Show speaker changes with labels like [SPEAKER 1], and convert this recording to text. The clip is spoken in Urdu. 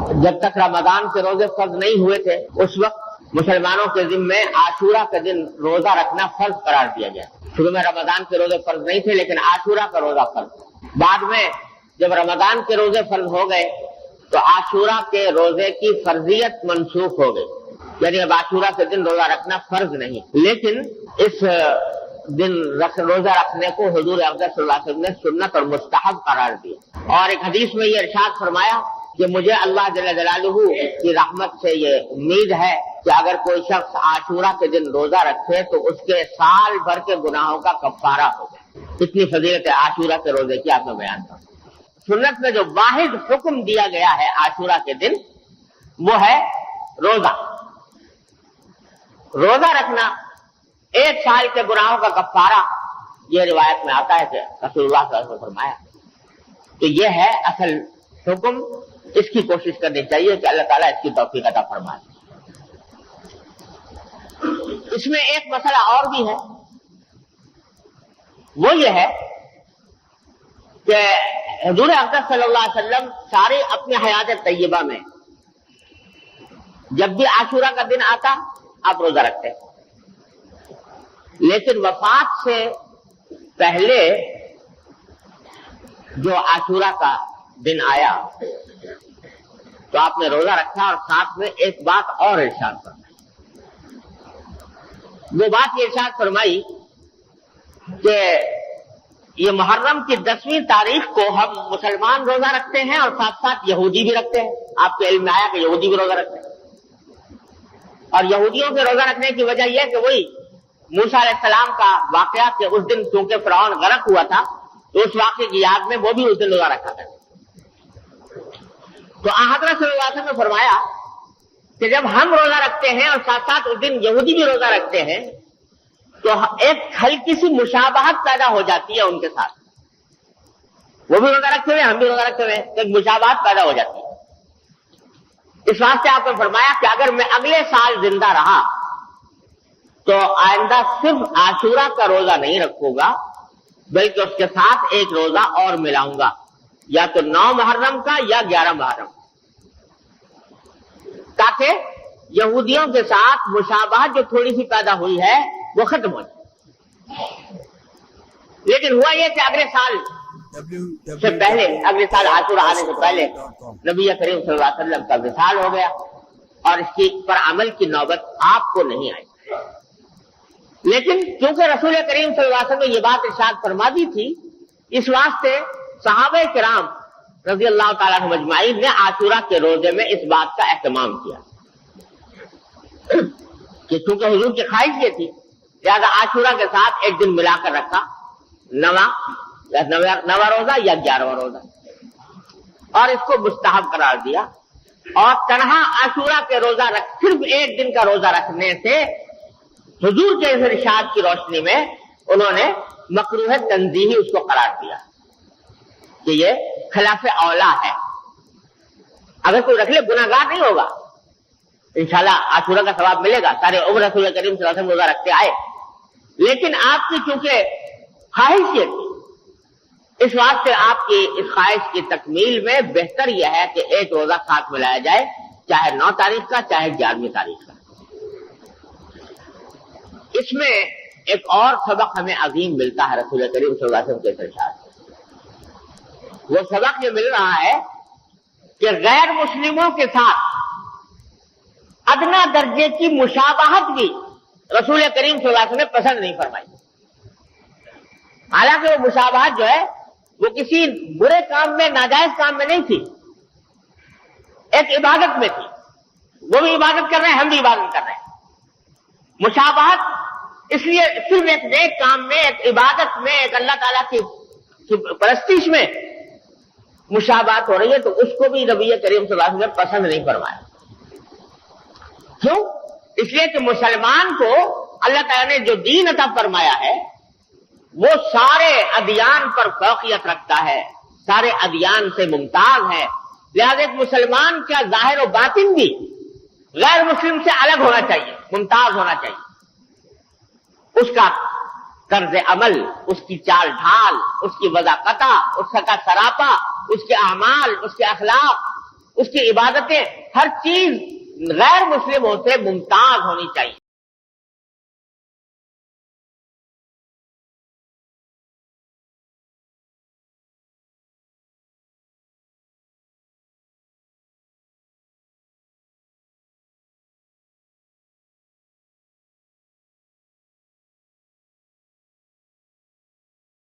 [SPEAKER 1] جب تک رمضان کے روزے فرض نہیں ہوئے تھے اس وقت مسلمانوں کے ذمے عاشورہ کے دن روزہ رکھنا فرض قرار دیا گیا. شروع میں رمضان کے روزے فرض نہیں تھے لیکن عاشورہ کا روزہ فرض. بعد میں جب رمضان کے روزے فرض ہو گئے تو عاشورہ کے روزے کی فرضیت منسوخ ہو گئی. یعنی اب عاشورہ کے دن روزہ رکھنا فرض نہیں, لیکن اس دن روزہ رکھنے کو حضور اقدس صلی اللہ علیہ وسلم نے سنت اور مستحب قرار دیا. اور ایک حدیث میں یہ ارشاد فرمایا کہ مجھے اللہ جل جلالہ کی رحمت سے یہ امید ہے کہ اگر کوئی شخص عاشورہ کے دن روزہ رکھے تو اس کے سال بھر کے گناہوں کا کفارہ ہو جائے. اتنی فضیلت ہے عاشورہ کے روزے کی آپ نے بیان کر. سنت میں جو واحد حکم دیا گیا ہے عاشورہ کے دن وہ ہے روزہ. روزہ رکھنا ایک سال کے گناہوں کا کفارہ, یہ روایت میں آتا ہے کہ رسول اللہ صلی اللہ علیہ وسلم نے فرمایا. تو یہ ہے اصل حکم. اس کی کوشش کرنی چاہیے کہ اللہ تعالیٰ اس کی توفیق عطا فرمائے. اس میں ایک مسئلہ اور بھی ہے, وہ یہ ہے کہ حضور اقدس صلی اللہ علیہ وسلم سارے اپنی حیات طیبہ میں جب بھی عاشورہ کا دن آتا آپ روزہ رکھتے, لیکن وفات سے پہلے جو عاشورہ کا دن آیا تو آپ نے روزہ رکھا اور ساتھ میں ایک بات اور ارشاد فرمائی. وہ بات یہ ارشاد فرمائی کہ یہ محرم کی 10ویں تاریخ کو ہم مسلمان روزہ رکھتے ہیں اور ساتھ ساتھ یہودی بھی رکھتے ہیں. آپ کے علم میں آیا کہ یہودی بھی روزہ رکھتے ہیں, اور یہودیوں کے روزہ رکھنے کی وجہ یہ کہ وہی موسیٰ علیہ السلام کا واقعہ کہ اس دن چونکہ فرعون غرق ہوا تھا تو اس واقعے کی یاد میں وہ بھی اس دن روزہ رکھا تھا. تو حضرت صلی اللہ علیہ وسلم نے فرمایا کہ جب ہم روزہ رکھتے ہیں اور ساتھ ساتھ اس دن یہودی بھی روزہ رکھتے ہیں تو ایک ہلکی سی مشابہت پیدا ہو جاتی ہے ان کے ساتھ. وہ بھی روزہ رکھتے ہوئے ہم بھی روزہ رکھتے ہوئے ایک مشابہت پیدا ہو جاتی ہے. اس واسطے آپ نے فرمایا کہ اگر میں اگلے سال زندہ رہا تو آئندہ صرف عاشورہ کا روزہ نہیں رکھوں گا بلکہ اس کے ساتھ ایک روزہ اور ملاؤں گا, یا تو 9 محرم کا یا 11 محرم, تاکہ یہودیوں کے ساتھ مشابہت جو تھوڑی سی پیدا ہوئی ہے وہ ختم ہو جائے. لیکن ہوا یہ کہ اگلے سال سے پہلے, اگلے سال عاشورہ آنے سے پہلے نبی کریم صلی اللہ علیہ وسلم کا وصال ہو گیا اور اس کی پر عمل کی نوبت آپ کو نہیں آئی. لیکن کیونکہ رسول کریم صلی اللہ علیہ وسلم نے یہ بات ارشاد فرما دی تھی, اس واسطے صحابہ کرام رضی اللہ تعالیٰ عنہم اجمعین نے عاشورہ کے روزے میں اس بات کا اہتمام کیا کہ چونکہ حضور کی خواہش یہ تھی لہذا عاشورہ کے ساتھ ایک دن ملا کر رکھا, 9واں روزہ یا 11واں روزہ, اور اس کو مستحب قرار دیا. اور تنہا عاشورہ کے روزہ صرف ایک دن کا روزہ رکھنے سے حضور کے ارشاد کی روشنی میں انہوں نے مکروہ تنزیہی اس کو قرار دیا کہ یہ خلاف اولا ہے. اگر کوئی رکھ لے گناہگار نہیں ہوگا, انشاءاللہ عاشورہ کا ثواب ملے گا. سارے عمر رسول کریم صلی اللہ علیہ وسلم روزہ رکھتے آئے, لیکن آپ کی چونکہ خواہش یہ تھی اس واسطے آپ کی اس خواہش کی تکمیل میں بہتر یہ ہے کہ ایک روزہ ساتھ ملایا جائے, چاہے 9 تاریخ کا چاہے 11ویں تاریخ کا. اس میں ایک اور سبق ہمیں عظیم ملتا ہے رسول کریم صلی اللہ علیہ وسلم کے ارشاد سے. وہ سبق یہ مل رہا ہے کہ غیر مسلموں کے ساتھ ادنا درجے کی مشابہت بھی رسول کریم صلی اللہ علیہ وسلم نے پسند نہیں فرمائی. حالانکہ وہ مشابہت جو ہے وہ کسی برے کام میں, ناجائز کام میں نہیں تھی, ایک عبادت میں تھی. وہ بھی عبادت کر رہے ہیں, ہم بھی عبادت کر رہے ہیں. مشابہت اس لیے صرف ایک نیک کام میں, ایک عبادت میں, ایک اللہ تعالیٰ کی پرستش میں مشابہت ہو رہی ہے تو اس کو بھی نبی کریم صلی اللہ علیہ وسلم نے پسند نہیں فرمایا. کیوں؟ اس لیے کہ مسلمان کو اللہ تعالیٰ نے جو دین عطا فرمایا ہے وہ سارے ادیان پر فوقیت رکھتا ہے, سارے ادیان سے ممتاز ہے. لہذا ایک مسلمان کا ظاہر و باطن بھی غیر مسلم سے الگ ہونا چاہیے, ممتاز ہونا چاہیے. اس کا طرز عمل, اس کی چال ڈھال, اس کی وضاقتہ, اس کا سراپا, اس کے اعمال, اس کے اخلاق, اس کی عبادتیں ہر چیز غیر مسلموں سے ممتاز ہونی چاہیے.